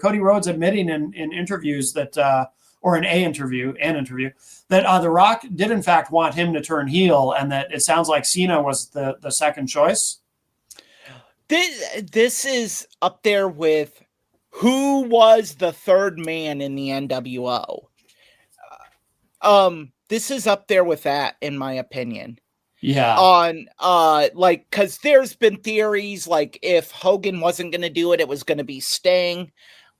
Cody Rhodes admitting in interviews that, or in an interview, that The Rock did in fact want him to turn heel, and that it sounds like Cena was the second choice. This is up there with who was the third man in the NWO. This is up there with that, in my opinion. Yeah. Because there's been theories like if Hogan wasn't going to do it, it was going to be Sting.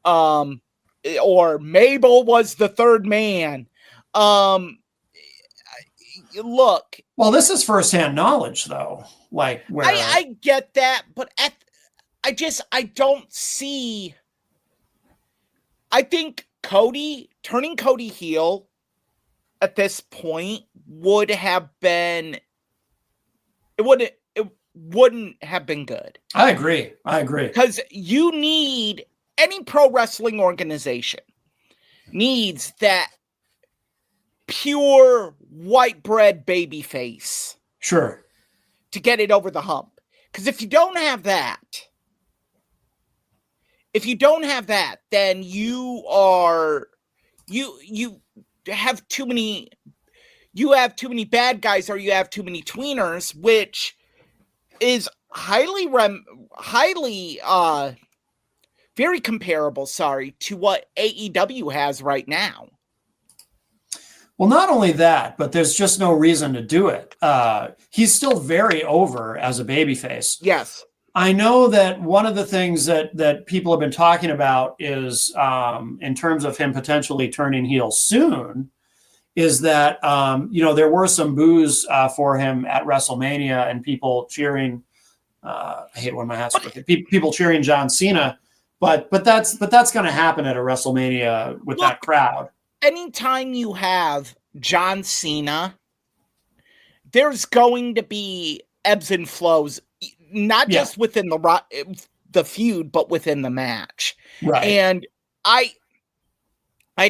Or Mabel was the third man. Look. Well, this is firsthand knowledge, though. Like, where I get that, but I don't see. I think turning Cody heel at this point would have been. It wouldn't have been good. I agree. Because you need any pro wrestling organization needs that pure white bread baby face. Sure. To get it over the hump. Because if you don't have that, then you have too many bad guys, or you have too many tweeners, which is very comparable, to what AEW has right now. Well, not only that, but there's just no reason to do it. He's still very over as a babyface. Yes. I know that one of the things that people have been talking about is, in terms of him potentially turning heel soon, is that, there were some boos for him at WrestleMania, and people cheering, I hate when my hats are with it, people cheering John Cena, but that's going to happen at a WrestleMania with that crowd. Anytime you have John Cena, there's going to be ebbs and flows, not just within the feud, but within the match. Right. And I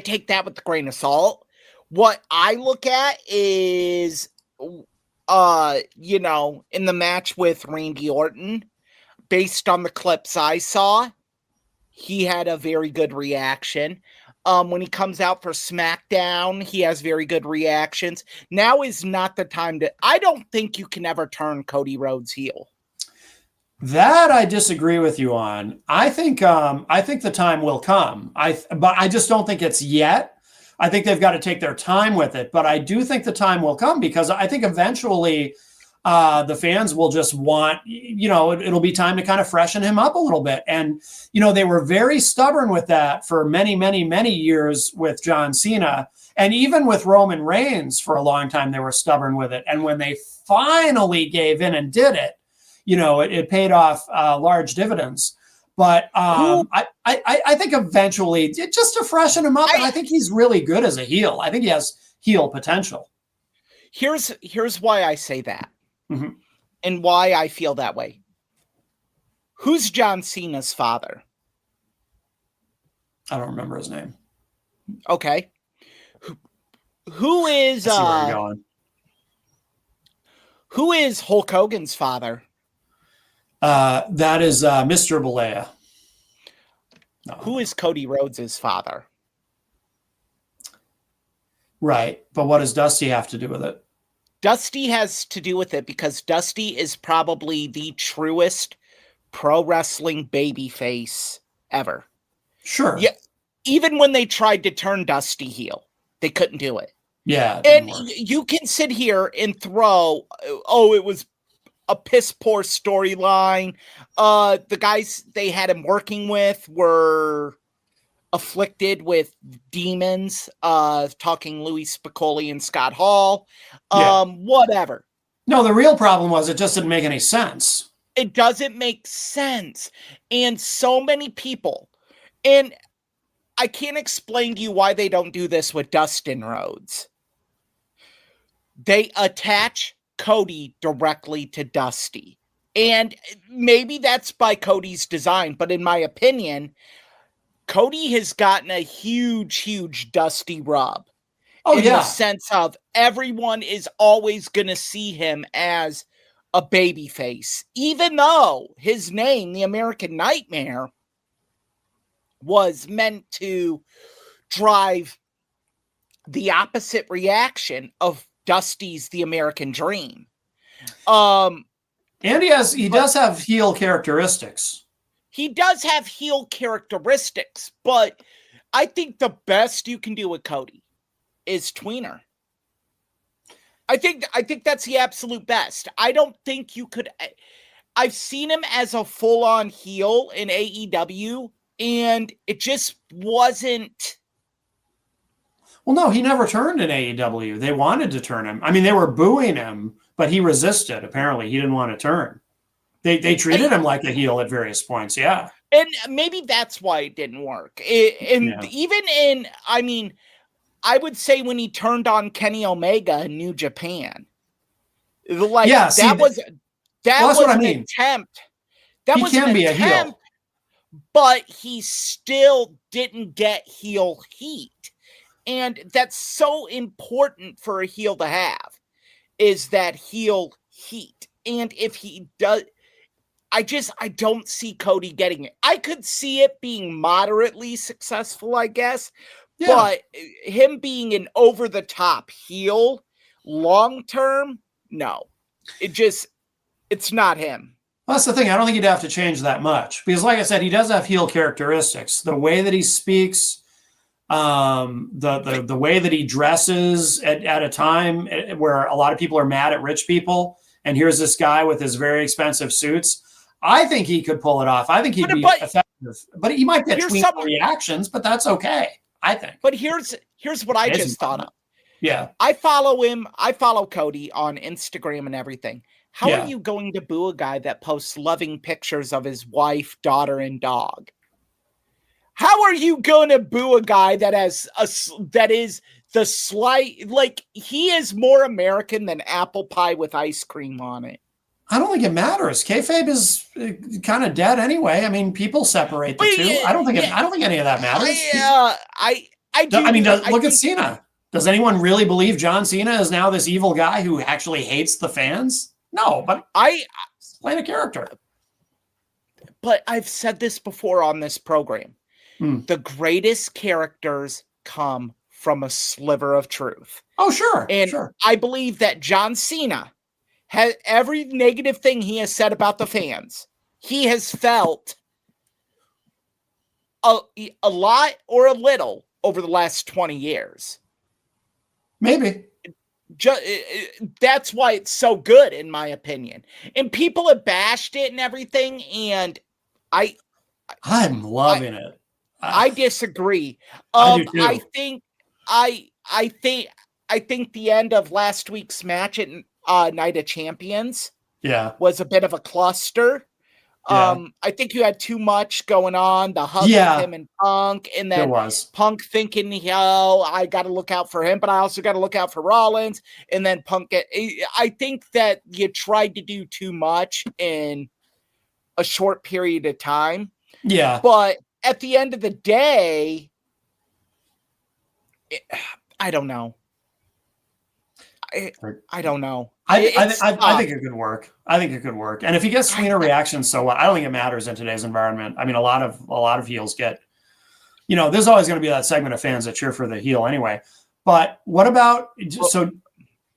take that with a grain of salt. What I look at is, in the match with Randy Orton, based on the clips I saw, he had a very good reaction. When he comes out for SmackDown, he has very good reactions. Now is not the time I don't think you can ever turn Cody Rhodes heel. That I disagree with you on. I think the time will come. But I just don't think it's yet. I think they've got to take their time with it. But I do think the time will come, because I think eventually the fans will just want, it'll be time to kind of freshen him up a little bit. And, they were very stubborn with that for many, many, many years with John Cena. And even with Roman Reigns for a long time, they were stubborn with it. And when they finally gave in and did it, it paid off large dividends. But I think eventually, just to freshen him up, and I think he's really good as a heel. I think he has heel potential. Here's why I say that. Mm-hmm. And why I feel that way. Who's John Cena's father? I don't remember his name. Okay. Who is I see where you're going. Who is Hulk Hogan's father? That is Mr. Balea. No. Who is Cody Rhodes' father? Right. But what does Dusty have to do with it? Dusty has to do with it because Dusty is probably the truest pro wrestling babyface ever. Sure. Yeah. Even when they tried to turn Dusty heel, they couldn't do it. Yeah. And you can sit here and throw, it was a piss poor storyline. The guys they had him working with were afflicted with demons, talking Louis Spicolli and Scott Hall. Whatever. No, the real problem was it just didn't make any sense. It doesn't make sense. And so many people, and I can't explain to you why they don't do this with Dustin Rhodes. They attach Cody directly to Dusty. And maybe that's by Cody's design, but in my opinion, Cody has gotten a huge, huge Dusty rub. In the sense of everyone is always going to see him as a babyface, even though his name, the American Nightmare, was meant to drive the opposite reaction of Dusty's The American Dream. And he does have heel characteristics. He does have heel characteristics, but I think the best you can do with Cody is tweener. I think that's the absolute best. I don't think you could. I've seen him as a full-on heel in AEW, and it just wasn't. Well, no, he never turned in AEW. They wanted to turn him. I mean, they were booing him, but he resisted. Apparently, he didn't want to turn. They treated him like a heel at various points. Yeah. And maybe that's why it didn't work. Even in, I mean, I would say when he turned on Kenny Omega in New Japan, like that was an attempt. That was an attempt, but he still didn't get heel heat. And that's so important for a heel to have, is that heel heat. And if he does, I don't see Cody getting it. I could see it being moderately successful, I guess, but him being an over-the-top heel long-term, no. It's not him. Well, that's the thing. I don't think he'd have to change that much because, like I said, he does have heel characteristics. The way that he speaks, the way that he dresses at a time where a lot of people are mad at rich people, and here's this guy with his very expensive suits. I think he could pull it off. I think he'd be effective, but he might get tween reactions, but that's okay. I think. But here's what I just thought of. Yeah. I follow him. I follow Cody on Instagram and everything. How are you going to boo a guy that posts loving pictures of his wife, daughter, and dog? How are you going to boo a guy that is the slight, like he is more American than apple pie with ice cream on it? I don't think it matters. Kayfabe is kind of dead anyway. I mean, people separate the two. I don't think any of that matters. I do. I mean, look at Cena. Does anyone really believe John Cena is now this evil guy who actually hates the fans? No, but he's playing a character. But I've said this before on this program. The greatest characters come from a sliver of truth. Oh, sure. And I believe that John Cena has every negative thing he has said about the fans. He has felt a lot or a little over the last 20 years. Maybe. That's why it's so good, in my opinion. And people have bashed it and everything, and I'm loving it. I disagree. I do too. I think the end of last week's match at Night of Champions was a bit of a cluster. I think you had too much going on. The hug of him and Punk, and then Punk thinking, I got to look out for him, but I also got to look out for Rollins. And then Punk I think that you tried to do too much in a short period of time. Yeah. But at the end of the day, I don't know. I don't know. I think it could work. I think it could work. And if he gets tweener reactions, so what? I don't think it matters in today's environment. I mean, a lot of heels get, there's always going to be that segment of fans that cheer for the heel anyway. But what about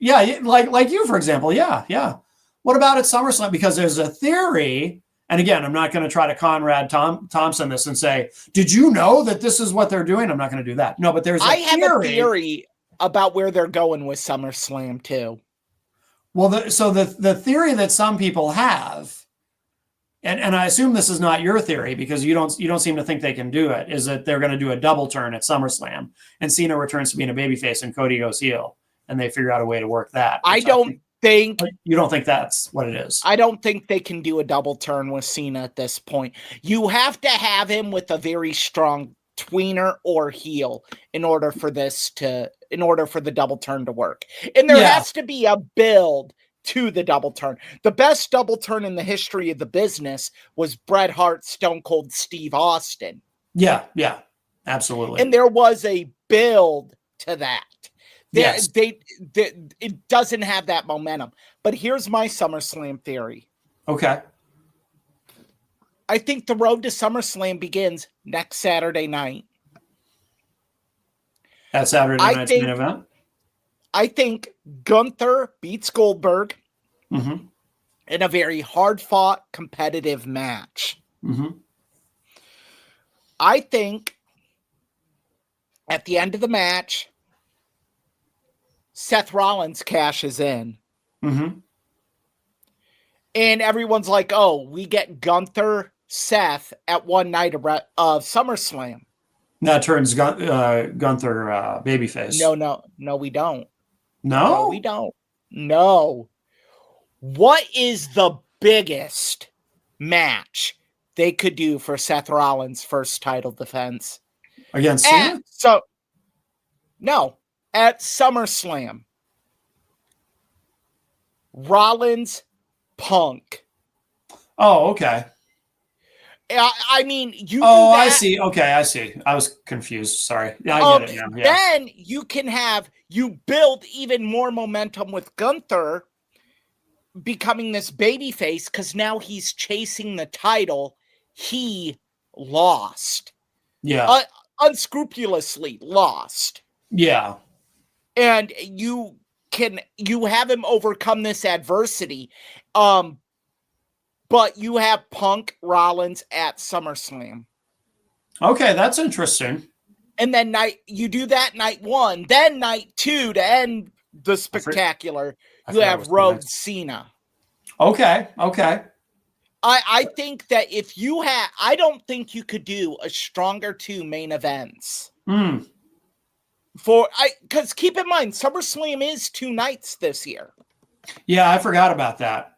like you, for example? Yeah. What about at SummerSlam? Because there's a theory, and again, I'm not going to try to Conrad Thompson this and say, did you know that this is what they're doing? I'm not going to do that. No, but there's a theory about where they're going with SummerSlam too. Well, the theory that some people have, and I assume this is not your theory because you don't seem to think they can do it, is that they're going to do a double turn at SummerSlam and Cena returns to being a babyface and Cody goes heel, and they figure out a way to work that. You don't think that's what it is. I don't think they can do a double turn with Cena at this point. You have to have him with a very strong tweener or heel in order for the double turn to work. And there has to be a build to the double turn. The best double turn in the history of the business was Bret Hart, Stone Cold Steve Austin. Yeah, absolutely. And there was a build to that. Yes. It doesn't have that momentum. But here's my SummerSlam theory. Okay. I think the road to SummerSlam begins next Saturday night. That Saturday night's main event? I think Gunther beats Goldberg Mm-hmm. in a very hard-fought, competitive match. Mm-hmm. I think at the end of the match, Seth Rollins cashes in. Mm-hmm. And everyone's like, oh, we get Gunther, Seth at one night of SummerSlam. That turns Gunther babyface. No, we don't. No? No, we don't. No. What is the biggest match they could do for Seth Rollins' first title defense? Against Cena? No, at SummerSlam. Rollins, Punk. Oh, okay. I mean, you. Oh, I see. Okay, I see. I was confused. Sorry. Yeah, I get it now. Yeah. Then you build even more momentum with Gunther becoming this babyface because now he's chasing the title he lost. Yeah. Unscrupulously lost. Yeah. And you have him overcome this adversity. But you have Punk Rollins at SummerSlam. Okay, that's interesting. And then you do that night one. Then night two to end the spectacular, you have Rhodes Cena. Okay. I think that I don't think you could do a stronger two main events. Because keep in mind, SummerSlam is 2 nights this year. Yeah, I forgot about that.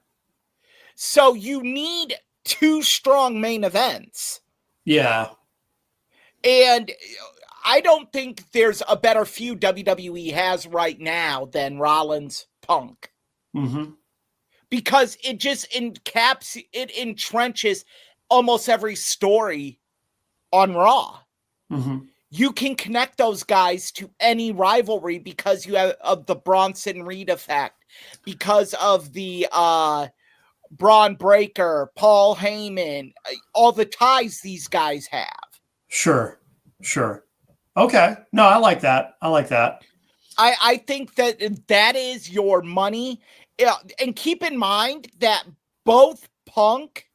So you need 2 strong main events. Yeah. And I don't think there's a better feud WWE has right now than Rollins Punk. Mm-hmm. Because it just entrenches almost every story on Raw. Mm-hmm. You can connect those guys to any rivalry because you have of the Bronson Reed effect, because of the Braun Breaker, Paul Heyman, all the ties these guys have. Sure. Okay. No, I like that. I think that is your money. And keep in mind that both Punk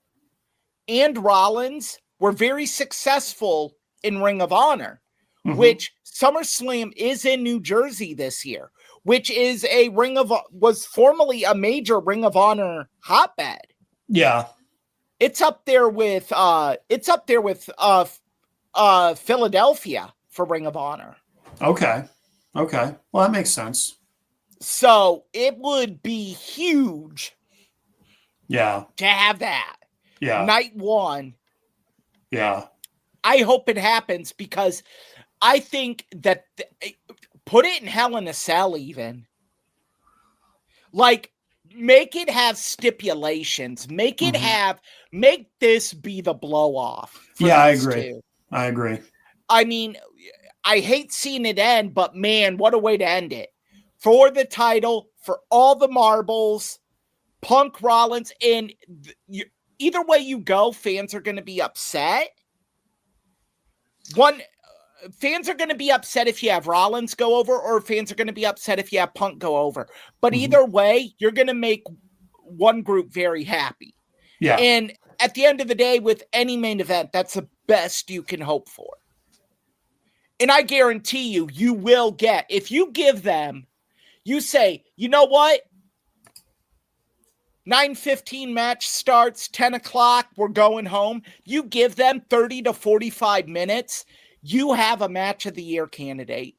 and Rollins were very successful in Ring of Honor, which SummerSlam is in New Jersey this year, which is was formerly a major Ring of Honor hotbed. Yeah. It's up there with Philadelphia for Ring of Honor. Okay. Well, that makes sense. So it would be huge. Yeah. To have that. Yeah. Night one. Yeah. I hope it happens because I think that put it in Hell in a Cell even. Like, make it have stipulations. Make this be the blow off. Yeah, I agree. I mean, I hate seeing it end, but man, what a way to end it. For the title, for all the marbles, Punk Rollins, and either way you go, fans are going to be upset. Fans are going to be upset if you have Rollins go over, or fans are going to be upset if you have Punk go over. But either way, you're going to make one group very happy. Yeah. And at the end of the day, with any main event, that's the best you can hope for. And I guarantee you will get, if you give them, you say, you know what? 9:15 match starts, 10 o'clock, we're going home. You give them 30 to 45 minutes, you have a match of the year candidate.